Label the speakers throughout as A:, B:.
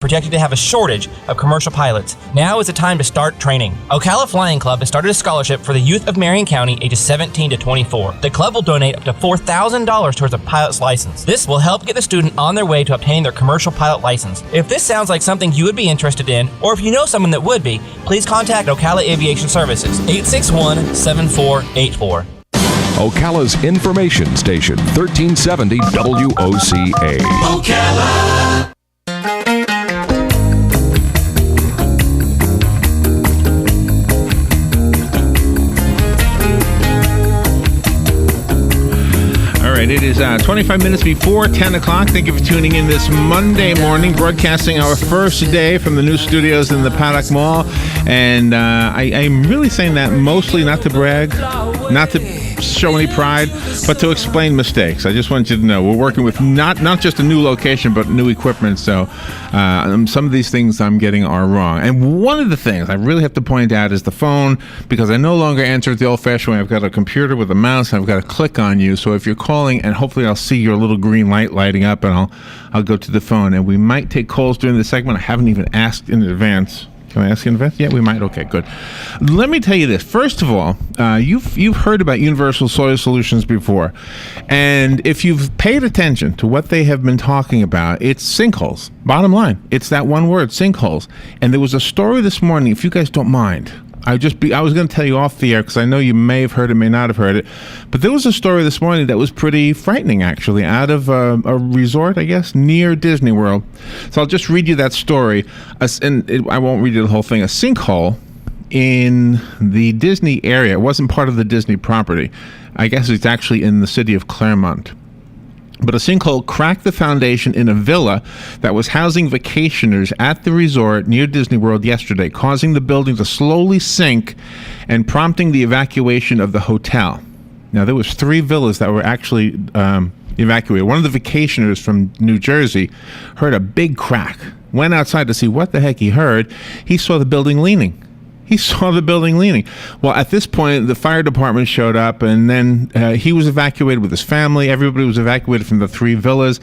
A: projected to have a shortage of commercial pilots. Now is the time to start training. Ocala Flying Club has started a scholarship for the youth of Marion County ages 17 to 24. The club will donate up to $4,000 towards a pilot's license. This will help get the student on their way to obtaining their commercial pilot license. If this sounds like something you would be interested in, or if you know someone that would be, please contact Ocala Aviation Services, 861-7484.
B: Ocala's information station, 1370 WOCA. Ocala.
C: All right, it is 25 minutes before 10 o'clock. Thank you for tuning in this Monday morning, broadcasting our first day from the new studios in the Paddock Mall. And I'm really saying that mostly not to brag, not to show any pride, but to explain mistakes. I just want you to know we're working with not just a new location, but new equipment. So some of these things I'm getting are wrong. And one of the things I really have to point out is the phone, because I no longer answer it the old-fashioned way. I've got a computer with a mouse, and I've got to click on you. So if you're calling, and hopefully I'll see your little green light lighting up, and I'll go to the phone. And we might take calls during the segment. I haven't even asked in advance. Can I ask in advance? Yeah, we might. Okay, good. Let me tell you this. First of all, you've heard about Universal Soil Solutions before. And if you've paid attention to what they have been talking about, it's sinkholes. Bottom line, it's that one word, sinkholes. And there was a story this morning, if you guys don't mind. I was going to tell you off the air because I know you may have heard it, may not have heard it. But there was a story this morning that was pretty frightening, actually, out of a resort, I guess, near Disney World. So I'll just read you that story. I won't read you the whole thing. A sinkhole in the Disney area. It wasn't part of the Disney property. I guess it's actually in the city of Claremont. But a sinkhole cracked the foundation in a villa that was housing vacationers at the resort near Disney World yesterday, causing the building to slowly sink and prompting the evacuation of the hotel. Now, there was 3 villas that were actually evacuated. One of the vacationers from New Jersey heard a big crack, went outside to see what the heck he heard. He saw the building leaning. Well, at this point, the fire department showed up, and then he was evacuated with his family. Everybody was evacuated from the 3 villas.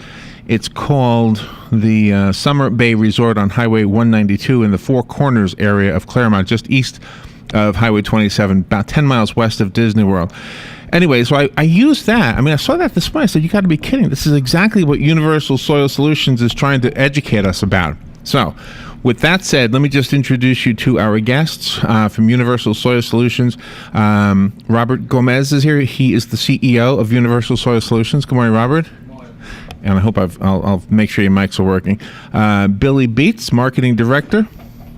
C: It's called the Summer Bay Resort on Highway 192 in the Four Corners area of Claremont, just east of Highway 27, about 10 miles west of Disney World. Anyway, so I used that. I saw that this morning. I said, you got to be kidding. This is exactly what Universal Soil Solutions is trying to educate us about. So, with that said, let me just introduce you to our guests from Universal Soil Solutions. Robert Gomez is here. He is the CEO of Universal Soil Solutions. Good morning, Robert. Good morning. And I hope I'll make sure your mics are working. Billy Beats, Marketing Director.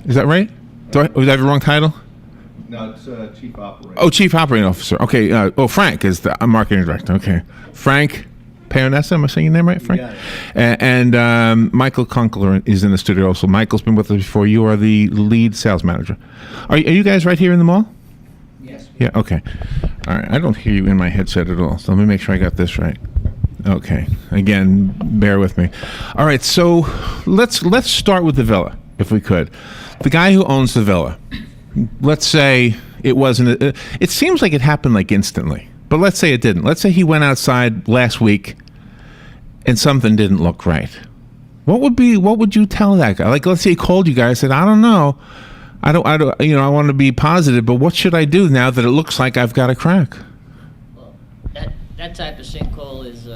C: Is that right? Was that the wrong title?
D: No, it's Chief Operating.
C: Oh, Chief Operating Officer. Okay. Frank is the Marketing Director. Okay. Frank Paronessa, am I saying your name right, Frank?
D: Yeah.
C: And Michael Conkler is in the studio also. Michael's been with us before. You are the lead sales manager. Are you guys right here in the mall?
D: Yes.
C: Yeah, okay. All right, I don't hear you in my headset at all, so let me make sure I got this right. Okay, again, bear with me. All right, so let's start with the villa, if we could. The guy who owns the villa, let's say it wasn't, it seems like it happened like instantly, but let's say it didn't. Let's say he went outside last week and something didn't look right. What would you tell that guy? Like, let's say he called you guys and said, I don't know. I want to be positive, but what should I do now that it looks like I've got a crack?
E: Well, that type of sinkhole is,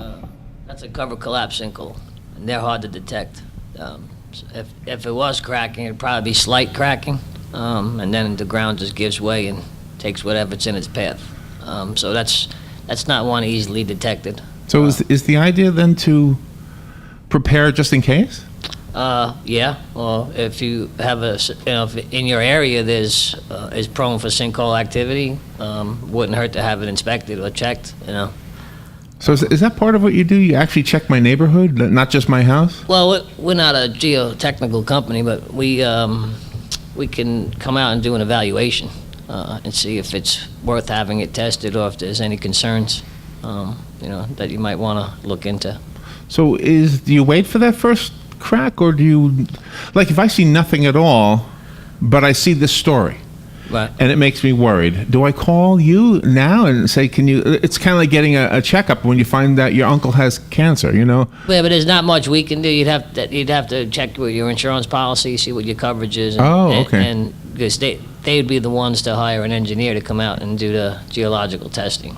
E: that's a cover collapse sinkhole, and they're hard to detect. So if it was cracking, it'd probably be slight cracking, and then the ground just gives way and takes whatever's in its path. So that's not one easily detected.
C: So is the idea then to prepare just in case?
E: Yeah. Well, if you have if in your area is prone for sinkhole activity, wouldn't hurt to have it inspected or checked.
C: So is that part of what you do? You actually check my neighborhood, not just my house?
E: Well, we're not a geotechnical company, but we can come out and do an evaluation and see if it's worth having it tested or if there's any concerns, that you might want to look into.
C: So do you wait for that first crack, or do you, like, if I see nothing at all, but I see this story,
E: Right.
C: and it makes me worried. Do I call you now and say, can you? It's kind of like getting a checkup when you find that your uncle has cancer. You know.
E: Yeah, but there's not much we can do. You'd have to check with your insurance policy, see what your coverage is.
C: Okay.
E: And because they would be the ones to hire an engineer to come out and do the geological testing.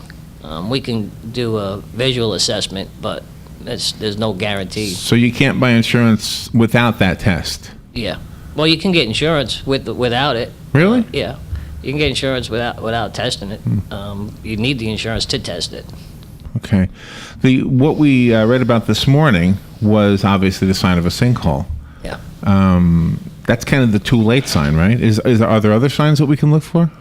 E: We can do a visual assessment, but there's no guarantee.
C: So you can't buy insurance without that test.
E: Yeah. Well, you can get insurance without it.
C: Really?
E: Yeah. You can get insurance without testing it. You need the insurance to test it.
C: Okay. What we read about this morning was obviously the sign of a sinkhole.
E: Yeah.
C: That's kind of the too late sign, right? Are there other signs that we can look for?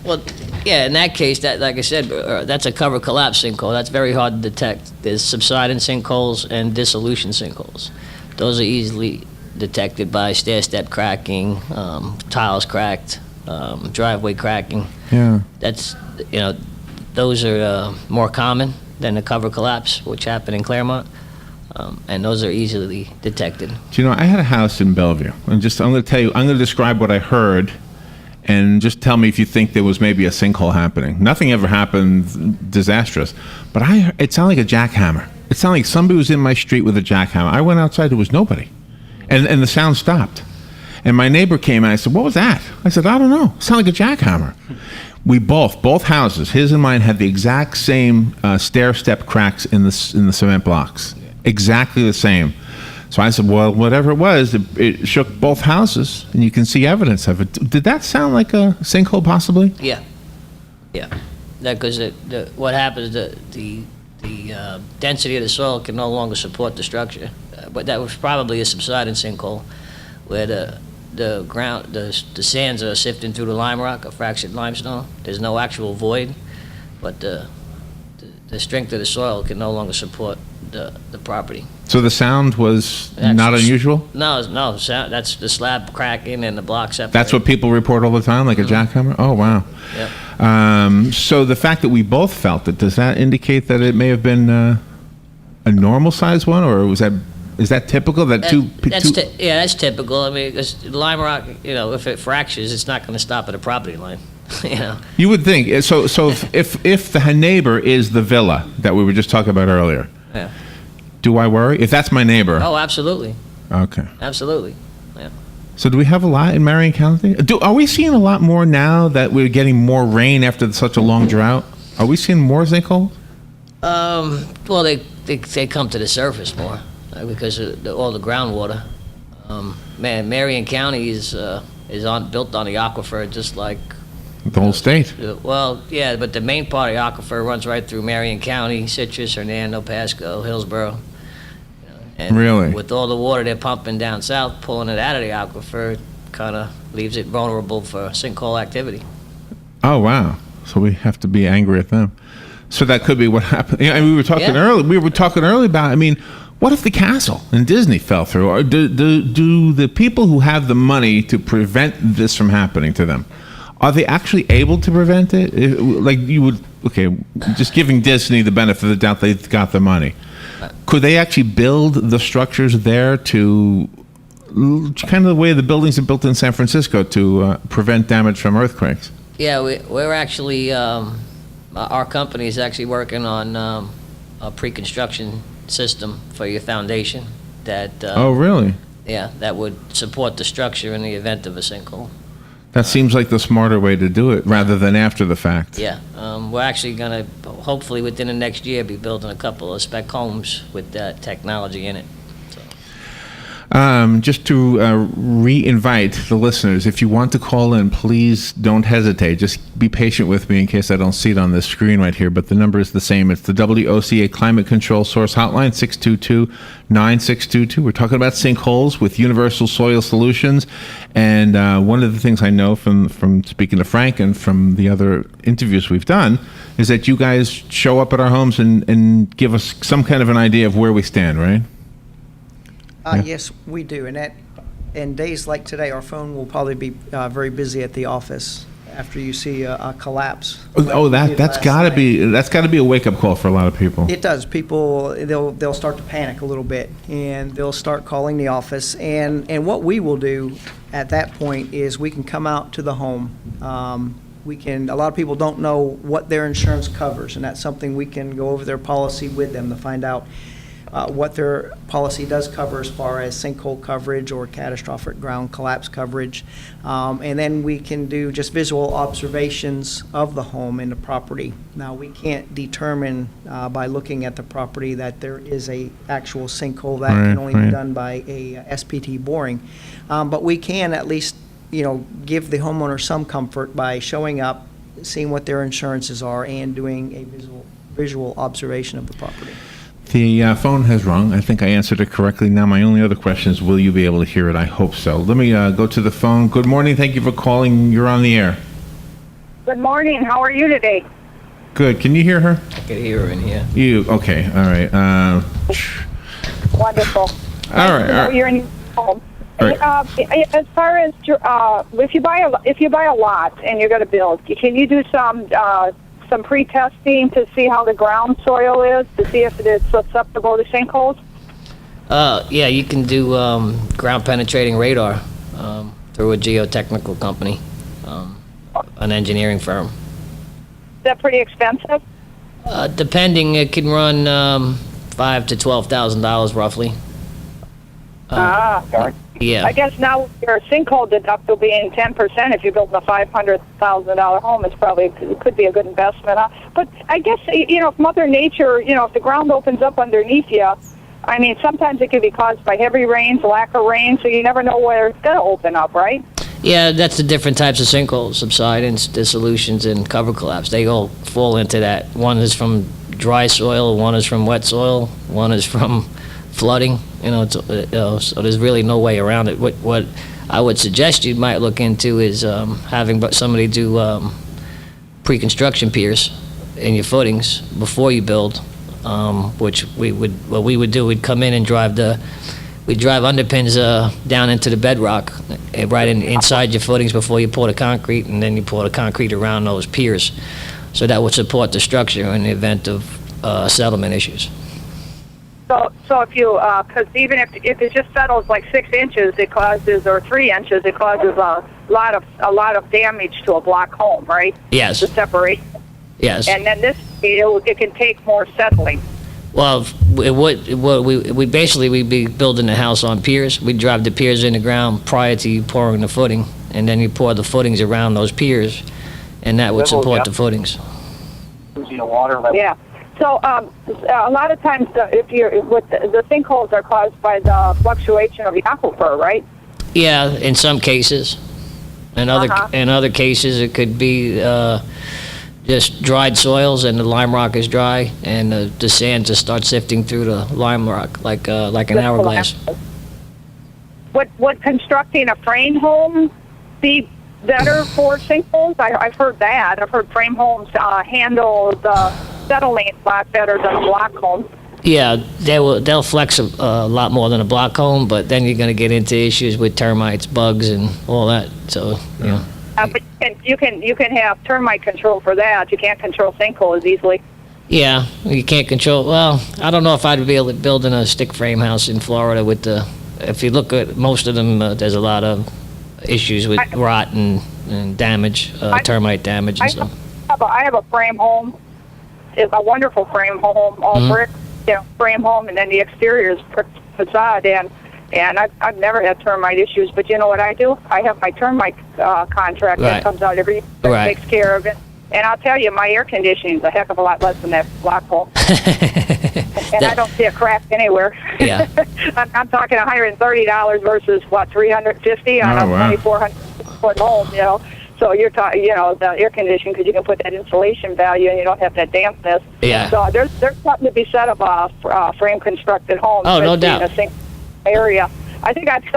E: Well, yeah, in that case, that, like I said, that's a cover collapse sinkhole. That's very hard to detect. There's subsidence sinkholes and dissolution sinkholes. Those are easily detected by stair step cracking, tiles cracked, driveway cracking.
C: Yeah.
E: That's, those are more common than the cover collapse, which happened in Claremont. And those are easily detected.
C: Do you know, I had a house in Bellevue, and I'm going to describe what I heard, and just tell me if you think there was maybe a sinkhole happening. Nothing ever happened disastrous, but it sounded like a jackhammer. It sounded like somebody was in my street with a jackhammer. I went outside, there was nobody, and the sound stopped. And my neighbor came and I said, "What was that?" I said, "I don't know. It sounded like a jackhammer." We both houses, his and mine, had the exact same stair step cracks in the cement blocks. Exactly the same. So I said, well, whatever it was, it shook both houses, and you can see evidence of it. Did that sound like a sinkhole, possibly?
E: Yeah. Because what happens, the density of the soil can no longer support the structure. But that was probably a subsidence sinkhole, where the ground, the sands are sifting through the lime rock, a fractured limestone. There's no actual void, but the strength of the soil can no longer support the property.
C: So the sound was not unusual?
E: No, that's the slab cracking and the block separating.
C: That's what people report all the time, like a jackhammer? Oh, wow.
E: Yep.
C: So the fact that we both felt it, does that indicate that it may have been a normal size one, or is that typical? That's
E: typical. I mean, because lime rock, if it fractures, it's not going to stop at a property line.
C: You would think. So if the neighbor is the villa that we were just talking about earlier,
E: yeah.
C: Do I worry? If that's my neighbor.
E: Oh, absolutely.
C: Okay.
E: Absolutely. Yeah.
C: So do we have a lot in Marion County? Are we seeing a lot more now that we're getting more rain after such a long drought? Are we seeing more sinkholes?
E: Well, they come to the surface more because of all the groundwater. Marion County is built on the aquifer, just like
C: the whole state.
E: Well, yeah, but the main part of the aquifer runs right through Marion County, Citrus, Hernando, Pasco, Hillsborough. And
C: really?
E: With all the water they're pumping down south, pulling it out of the aquifer, kind of leaves it vulnerable for sinkhole activity.
C: Oh, wow. So we have to be angry at them. So that could be what happened. We were talking earlier. We were talking earlier about, what if the castle in Disney fell through? Or do the people who have the money to prevent this from happening to them, are they actually able to prevent it? Just giving Disney the benefit of the doubt, they've got the money. Could they actually build the structures there to, kind of the way the buildings are built in San Francisco, to prevent damage from earthquakes?
E: Yeah, we're actually, our company is actually working on a pre-construction system for your foundation that.
C: Oh, really?
E: Yeah, that would support the structure in the event of a sinkhole.
C: That seems like the smarter way to do it, rather than after the fact.
E: Yeah, we're actually going to, hopefully within the next year, be building a couple of spec homes with that technology in it.
C: Just to re-invite the listeners, if you want to call in, please don't hesitate. Just be patient with me in case I don't see it on this screen right here, but the number is the same. It's the WOCA Climate Control Source Hotline, 622-9622. We're talking about sinkholes with Universal Soil Solutions, and one of the things I know from speaking to Frank and from the other interviews we've done is that you guys show up at our homes and give us some kind of an idea of where we stand, right?
F: Yes, we do. And days like today, our phone will probably be very busy at the office after you see a collapse.
C: Oh, that's
F: Last
C: got to
F: night.
C: be a wake up call for a lot of people.
F: It does. People, they'll start to panic a little bit, and they'll start calling the office. And what we will do at that point is we can come out to the home. A lot of people don't know what their insurance covers, and that's something we can go over their policy with them to find out what their policy does cover as far as sinkhole coverage or catastrophic ground collapse coverage. And then we can do just visual observations of the home and the property. Now, we can't determine by looking at the property that there is a actual sinkhole. That can only be done by a SPT boring. But we can at least, give the homeowner some comfort by showing up, seeing what their insurances are, and doing a visual observation of the property.
C: The phone has rung. I think I answered it correctly. Now, my only other question is, will you be able to hear it? I hope so. Let me go to the phone. Good morning. Thank you for calling. You're on the air.
G: Good morning. How are you today?
C: Good. Can you hear her?
E: I can hear her in here.
C: Okay. All right.
G: Wonderful.
C: All right.
G: You're in your home.
C: All right.
G: As far as if you buy a lot and you're going to build, can you do some pre-testing to see how the ground soil is, to see if it's susceptible to sinkholes?
E: Yeah, you can do ground penetrating radar through a geotechnical company, an engineering firm.
G: Is that pretty expensive?
E: Depending, it can run $5,000 to $12,000 roughly.
G: Darn.
E: Yeah.
G: I guess now your sinkhole deductible being 10%, if you build a $500,000 home, it could be a good investment. But I guess, if Mother Nature, if the ground opens up underneath you, I mean, sometimes it can be caused by heavy rains, lack of rain, so you never know where it's going to open up, right?
E: Yeah, that's the different types of sinkholes: subsidence, dissolutions, and cover collapse. They all fall into that. One is from dry soil, one is from wet soil, one is from flooding. So there's really no way around it. What I would suggest you might look into is having somebody do pre-construction piers in your footings before you build, which we would do. We'd come in and we'd drive underpins down into the bedrock, right inside your footings before you pour the concrete, and then you pour the concrete around those piers. So that would support the structure in the event of settlement issues.
G: So if you, because even if it just settles like 6 inches, or 3 inches, it causes a lot of damage to a block home, right?
E: Yes.
G: The separation.
E: Yes.
G: And then it can take more settling.
E: Well, we'd be building the house on piers. We'd drive the piers in the ground prior to you pouring the footing, and then you pour the footings around those piers, and that would support the footings.
G: Yeah. So a lot of times, the sinkholes are caused by the fluctuation of the aquifer, right?
E: Yeah, in some cases. In other cases, it could be just dried soils, and the lime rock is dry, and the sand just starts sifting through the lime rock like an hourglass.
G: Would constructing a frame home be better for sinkholes? I've heard that. I've heard frame homes handle the settling a lot better than a block home.
E: Yeah, they'll flex a lot more than a block home, but then you're going to get into issues with termites, bugs, and all that. So,
G: But you can have termite control for that. You can't control sinkholes easily.
E: Yeah, you can't control. Well, I don't know if I'd be able to build in a stick frame house in Florida with if you look at most of them, there's a lot of issues with rot and damage, termite damage and stuff.
G: I have a frame home. It's a wonderful frame home, all brick, frame home, and then the exterior is brick facade, and I've never had termite issues. But you know what I do? I have my termite contract that comes out every year that takes care of it. And I'll tell you, my air conditioning is a heck of a lot less than that block home. And I don't see a crack anywhere.
E: Yeah.
G: I'm talking $130 versus $350 on a 2,400-foot home, So you're talking, the air conditioning, because you can put that insulation value and you don't have that dampness.
E: Yeah.
G: So there's something to be said about frame constructed homes.
E: Oh, no doubt.
G: In a single area. I think if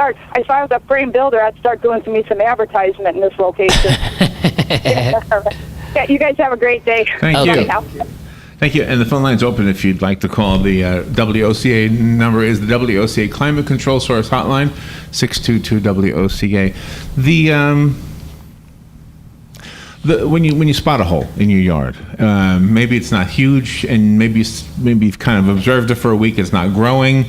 G: I was a frame builder, I'd start doing some advertisement in this location. Yeah, you guys have a great day.
C: Thank you. Thank you. And the phone line's open if you'd like to call. The WOCA number is the WOCA Climate Control Source Hotline, 622-WOCA. When you spot a hole in your yard, maybe it's not huge, and maybe you've kind of observed it for a week. It's not growing.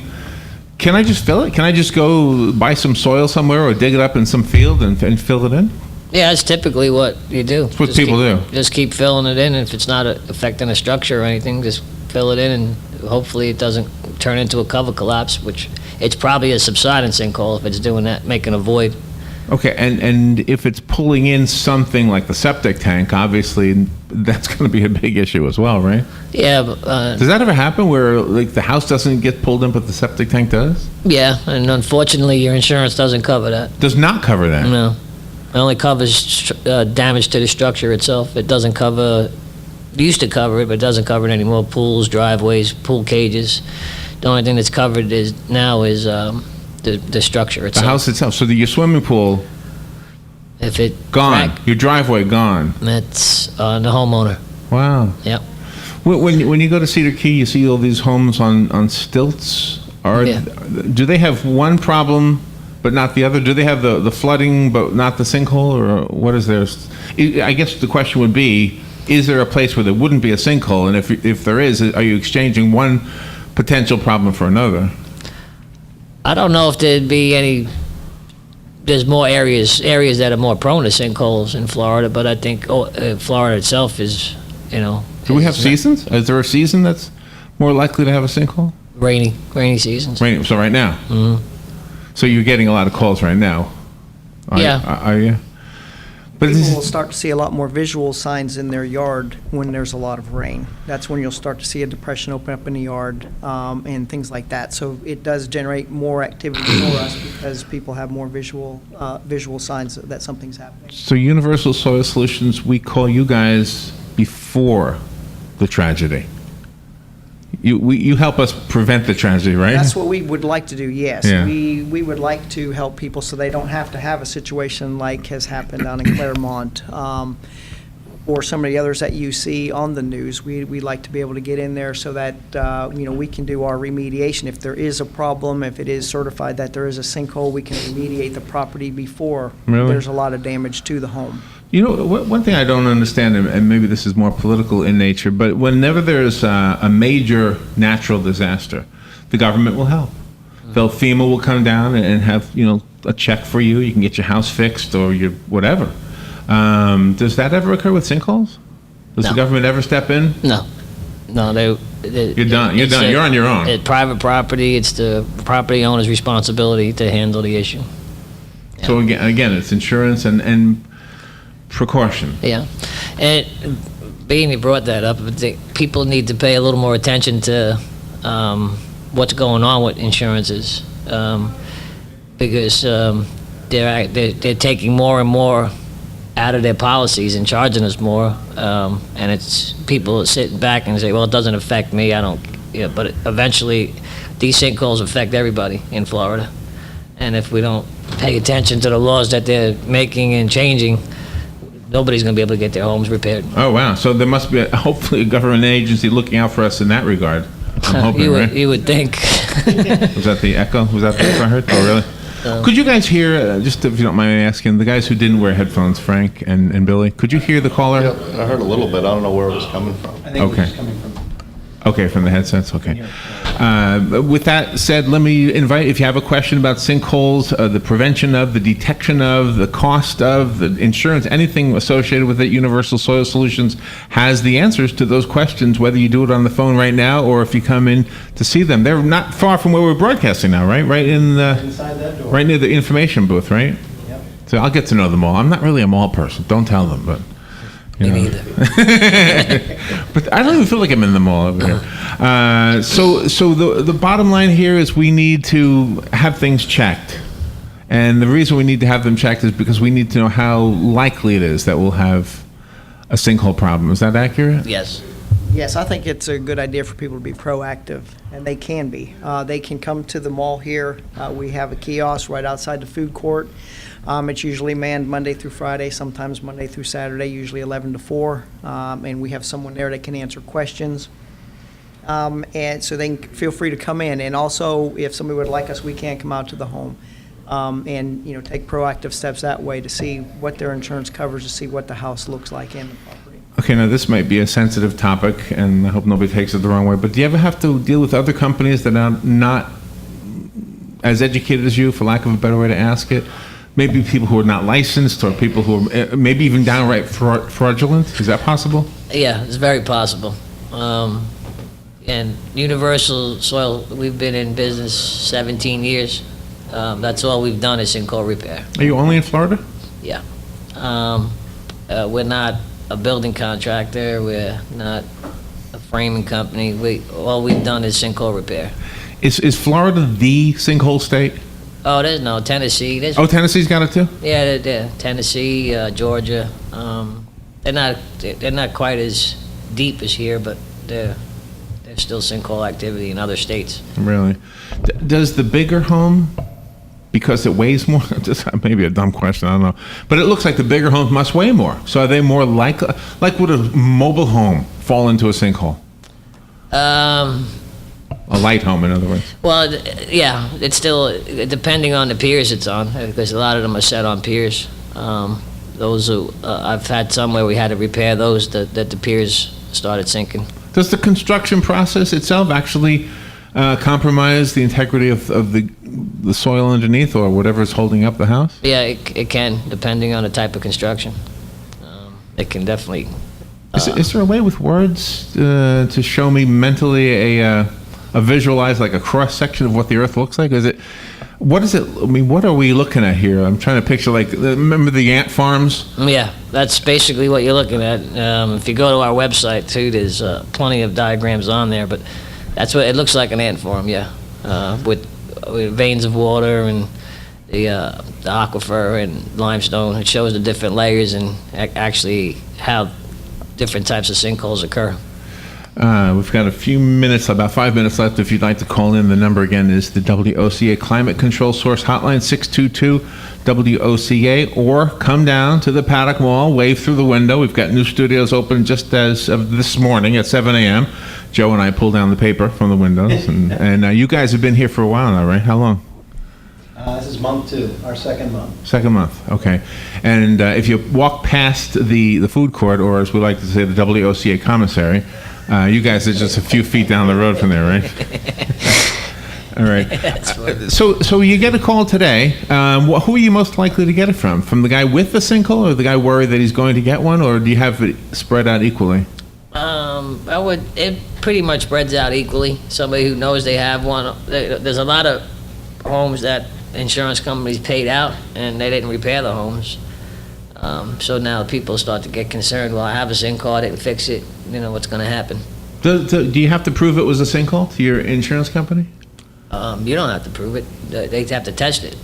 C: Can I just fill it? Can I just go buy some soil somewhere or dig it up in some field and fill it in?
E: Yeah, that's typically what you do.
C: That's what people do.
E: Just keep filling it in. If it's not affecting a structure or anything, just fill it in, and hopefully it doesn't turn into a cover collapse, which it's probably a subsiding sinkhole if it's doing that, making a void.
C: Okay, and if it's pulling in something like the septic tank, obviously that's going to be a big issue as well, right?
E: Yeah, but,
C: Does that ever happen where like the house doesn't get pulled in, but the septic tank does?
E: yeah, and unfortunately your insurance doesn't cover that.
C: Does not cover that.
E: No, it only covers damage to the structure itself. It doesn't cover, it used to cover it, but it doesn't cover it anymore. Pools, driveways, pool cages. The only thing that's covered now is the structure
C: The
E: itself.
C: house itself. So your swimming pool
E: If it
C: gone,
E: crack,
C: your driveway gone.
E: that's on the homeowner.
C: Wow.
E: Yep.
C: When you go to Cedar Key, you see all these homes on stilts.
E: Yeah.
C: Do they have one problem but not the other? Do they have the flooding but not the sinkhole, or what is there? I guess the question would be: is there a place where there wouldn't be a sinkhole? And if there is, are you exchanging one potential problem for another?
E: I don't know if there'd be any. There's more areas that are more prone to sinkholes in Florida, but I think Florida itself is,
C: Do we have seasons? Is there a season that's more likely to have a sinkhole?
E: rainy seasons.
C: Rainy. So right now.
E: Mm-hmm.
C: So you're getting a lot of calls right now. Are you? But
F: People will start to see a lot more visual signs in their yard when there's a lot of rain. That's when you'll start to see a depression open up in the yard, and things like that. So it does generate more activity for us because people have more visual signs that something's happening.
C: So Universal Soil Solutions, we call you guys before the tragedy. You help us prevent the tragedy, right?
F: That's what we would like to do, yes.
C: Yeah.
F: We would like to help people so they don't have to have a situation like has happened down in Claremont, or some of the others that you see on the news. We like to be able to get in there so that, we can do our remediation. If there is a problem, if it is certified that there is a sinkhole, we can remediate the property before
C: Really?
F: there's a lot of damage to the home.
C: One thing I don't understand, and maybe this is more political in nature, but whenever there's a major natural disaster, the government will help. FEMA will come down and have, a check for you. You can get your house fixed or your whatever. Does that ever occur with sinkholes? Does the
E: No.
C: government ever step in?
E: No,
C: You're done. You're done. You're on your own.
E: It's private property. It's the property owner's responsibility to handle the issue.
C: So again, it's insurance and precaution.
E: Yeah, and being you brought that up, I think people need to pay a little more attention to what's going on with insurances, because they're taking more and more out of their policies and charging us more, and it's people sitting back and say, well, it doesn't affect me. I don't. Yeah, but eventually, these sinkholes affect everybody in Florida, and if we don't pay attention to the laws that they're making and changing, nobody's going to be able to get their homes repaired.
C: Oh, wow. So there must be, hopefully, a government agency looking out for us in that regard. I'm hoping, right?
E: You would think.
C: Was that the echo? Was that the echo I heard? Oh, really? Could you guys hear, just if you don't mind me asking, the guys who didn't wear headphones, Frank and Billy, could you hear the caller?
D: Yeah, I heard a little bit. I don't know where it was coming from.
F: I think
C: Okay.
F: it's coming from.
C: Okay, from the headsets, okay. With that said, let me invite, if you have a question about sinkholes, the prevention of, the detection of, the cost of, the insurance, anything associated with it, Universal Soil Solutions has the answers to those questions, whether you do it on the phone right now or if you come in to see them. They're not far from where we're broadcasting now, right? Right in the,
F: Inside that door.
C: right near the information booth, right?
F: Yep.
C: So I'll get to know them all. I'm not really a mall person, don't tell them, but.
E: Me neither.
C: But I don't even feel like I'm in the mall over here. So the bottom line here is we need to have things checked. And the reason we need to have them checked is because we need to know how likely it is that we'll have a sinkhole problem. Is that accurate?
E: Yes.
F: Yes, I think it's a good idea for people to be proactive, and they can be. They can come to the mall here. We have a kiosk right outside the food court. It's usually manned Monday through Friday, sometimes Monday through Saturday, usually 11 to 4. And we have someone there that can answer questions. And so they can feel free to come in. And also, if somebody would like us, we can come out to the home. and, take proactive steps that way to see what their insurance covers, to see what the house looks like and the property.
C: Okay, now this might be a sensitive topic, and I hope nobody takes it the wrong way, but do you ever have to deal with other companies that are not as educated as you, for lack of a better way to ask it? Maybe people who are not licensed, or people who are maybe even downright fraudulent? Is that possible?
E: Yeah, it's very possible. And Universal Soil, we've been in business 17 years. That's all we've done is sinkhole repair.
C: Are you only in Florida?
E: Yeah. We're not a building contractor. We're not a framing company. All we've done is sinkhole repair.
C: Is Florida the sinkhole state?
E: Oh, there's no Tennessee.
C: Oh, Tennessee's got it too?
E: Yeah, they're Tennessee, Georgia. They're not quite as deep as here, but there's still sinkhole activity in other states.
C: Really? Does the bigger home, because it weighs more, just maybe a dumb question, I don't know, but it looks like the bigger homes must weigh more. So are they more like would a mobile home fall into a sinkhole? A light home, in other words.
E: Well, yeah, it's still depending on the piers it's on, because a lot of them are set on piers. Those who I've had some where we had to repair those that the piers started sinking.
C: Does the construction process itself actually compromise the integrity of the soil underneath, or whatever is holding up the house?
E: Yeah, it can, depending on the type of construction. It can definitely.
C: Is there a way with words to show me mentally a visualize, like a cross section of what the Earth looks like? What is it? I mean, what are we looking at here? I'm trying to picture, remember the ant farms?
E: Yeah, that's basically what you're looking at. If you go to our website too, there's plenty of diagrams on there, but that's what it looks like, an ant farm. Yeah, with veins of water and the aquifer and limestone. It shows the different layers and actually how different types of sinkholes occur.
C: We've got a few minutes, about 5 minutes left. If you'd like to call in, the number again is the WOCA Climate Control Source Hotline, 622-WOCA, or come down to the Paddock Mall, wave through the window. We've got new studios open just as of this morning at 7 a.m. Joe and I pulled down the paper from the windows, and you guys have been here for a while now, right? How long?
H: This is month 2, our second month.
C: Second month, okay. And if you walk past the food court, or as we like to say, the WOCA commissary, you guys are just a few feet down the road from there, right? All right. So you get a call today. Who are you most likely to get it from? From the guy with the sinkhole, or the guy worried that he's going to get one, or do you have it spread out equally?
E: It pretty much spreads out equally. Somebody who knows they have one. There's a lot of homes that insurance companies paid out and they didn't repair the homes. So now people start to get concerned. Well, I have a sinkhole, I didn't fix it. What's going to happen?
C: Do you have to prove it was a sinkhole to your insurance company?
E: You don't have to prove it. They have to test it.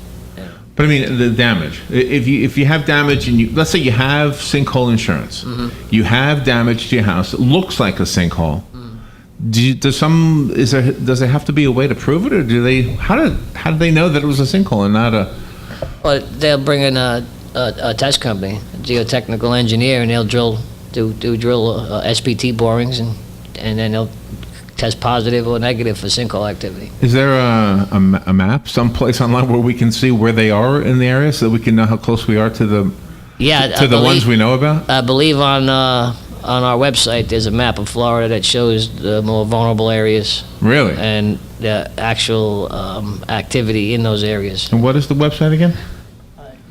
C: But I mean, the damage. If you have damage, and let's say you have sinkhole insurance, you have damage to your house. It looks like a sinkhole. Does there have to be a way to prove it, or do they? How do they know that it was a sinkhole and not a?
E: Well, they'll bring in a test company, a geotechnical engineer, and they'll drill SPT borings, and then they'll test positive or negative for sinkhole activity.
C: Is there a map someplace online where we can see where they are in the area, so that we can know how close we are to the ones we know about? I
E: believe on our website there's a map of Florida that shows the more vulnerable areas.
C: Really?
E: And the actual activity in those areas.
C: And what is the website again?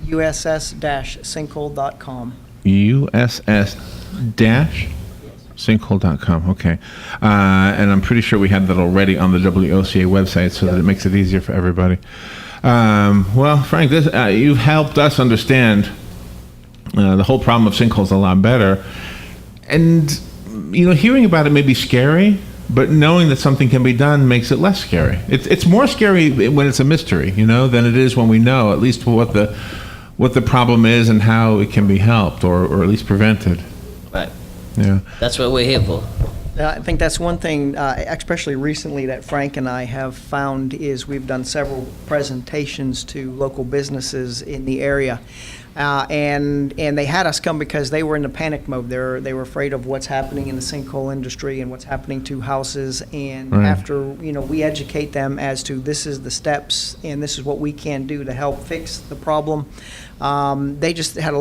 F: USS-sinkhole.com.
C: USS-sinkhole.com. Okay. And I'm pretty sure we had that already on the WOCA website, so that it makes it easier for everybody. Well, Frank, you've helped us understand the whole problem of sinkholes a lot better. And, hearing about it may be scary, but knowing that something can be done makes it less scary. It's more scary when it's a mystery, than it is when we know at least what the problem is and how it can be helped, or at least prevented.
E: Right.
C: Yeah.
E: That's what we're here for.
F: I think that's one thing, especially recently, that Frank and I have found is we've done several presentations to local businesses in the area. And they had us come because they were in the panic mode. They were afraid of what's happening in the sinkhole industry and what's happening to houses. And
C: Right.
F: after, we educate them as to this is the steps and this is what we can do to help fix the problem. They just had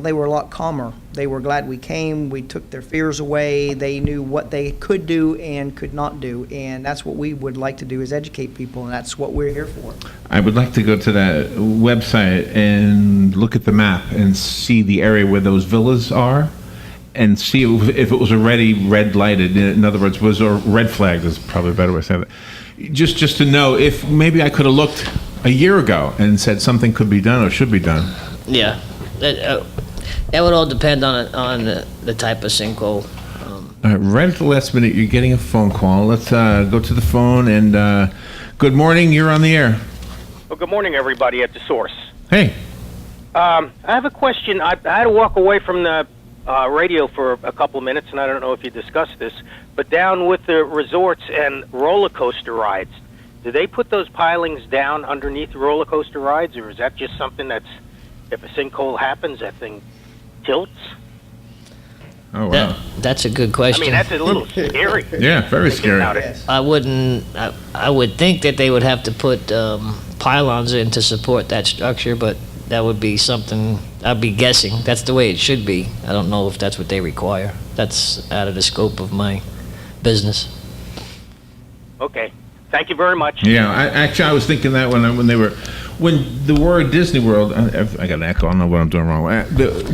F: they were a lot calmer. They were glad we came. We took their fears away. They knew what they could do and could not do. And that's what we would like to do, is educate people, and that's what we're here for.
C: I would like to go to that website and look at the map and see the area where those villas are and see if it was already red lighted. In other words, was or red flagged is probably a better way to say that. Just to know if maybe I could have looked a year ago and said something could be done or should be done.
E: Yeah, that would all depend on the type of sinkhole.
C: All right, right at the last minute, you're getting a phone call. Let's go to the phone and good morning. You're on the air.
I: Well, good morning, everybody at the source.
C: Hey.
I: I have a question. I had to walk away from the radio for a couple of minutes, and I don't know if you discussed this, but down with the resorts and roller coaster rides, do they put those pilings down underneath the roller coaster rides, or is that just something that's, if a sinkhole happens, that thing tilts?
C: Oh, wow.
E: That's a good question.
I: I mean, that's a little scary.
C: Yeah, very scary.
E: I would think that they would have to put pylons in to support that structure, but that would be something, I'd be guessing. That's the way it should be. I don't know if that's what they require. That's out of the scope of my business.
I: Okay. Thank you very much.
C: Yeah, I was thinking that when the word Disney World, I got an echo, I don't know what I'm doing wrong.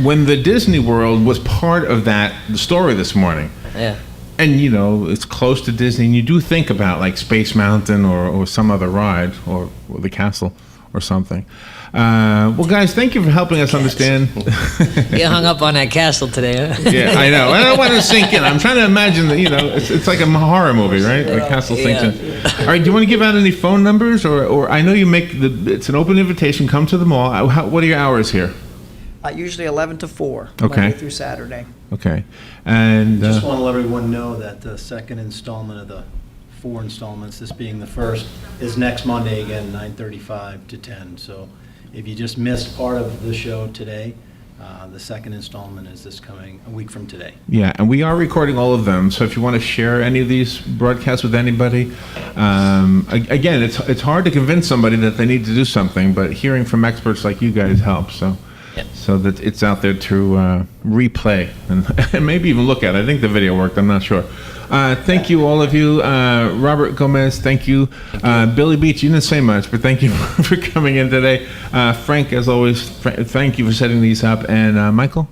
C: When the Disney World was part of the story this morning.
E: Yeah.
C: And, it's close to Disney, and you do think about like Space Mountain or some other ride or the castle or something. Well, guys, thank you for helping us understand.
E: You hung up on that castle today, huh?
C: Yeah, I know. I don't want to sink in. I'm trying to imagine that, it's like a horror movie, right? The castle sinks in. All right, do you want to give out any phone numbers? Or I know you it's an open invitation. Come to the mall. What are your hours here?
F: Usually 11 to 4,
C: Okay.
F: Monday through Saturday.
C: Okay. And
H: Just want to let everyone know that the second installment of the 4 installments, this being the first, is next Monday again, 9:35 to 10. So if you just missed part of the show today, the second installment is this coming a week from today.
C: yeah, and we are recording all of them. So if you want to share any of these broadcasts with anybody, again, it's hard to convince somebody that they need to do something, but hearing from experts like you guys helps. So that it's out there to replay and maybe even look at. I think the video worked. I'm not sure. Thank you, all of you. Robert Gomez, thank you. Billy Beach, you didn't say much, but thank you for coming in today. Frank, as always, thank you for setting these up. And Michael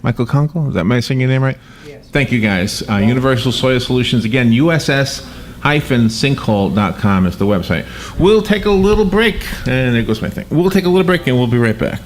C: Conkle, is that my saying your name right?
F: Yes.
C: Thank you, guys. Universal Soil Solutions, again, USS-sinkhole.com is the website. We'll take a little break, and there goes my thing. We'll take a little break, and we'll be right back.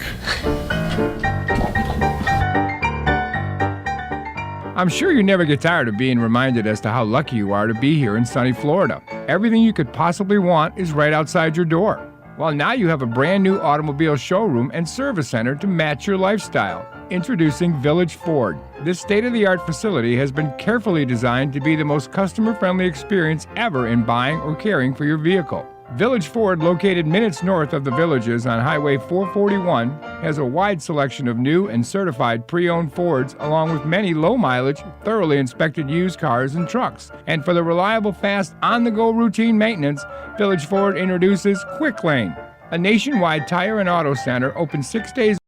J: I'm sure you never get tired of being reminded as to how lucky you are to be here in sunny Florida. Everything you could possibly want is right outside your door. Well, now you have a brand new automobile showroom and service center to match your lifestyle. Introducing Village Ford. This state-of-the-art facility has been carefully designed to be the most customer-friendly experience ever in buying or caring for your vehicle. Village Ford, located minutes north of the Villages on Highway 441, has a wide selection of new and certified pre-owned Fords, along with many low-mileage, thoroughly inspected used cars and trucks. And for the reliable, fast, on-the-go routine maintenance, Village Ford introduces Quick Lane, a nationwide tire and auto center open 6 days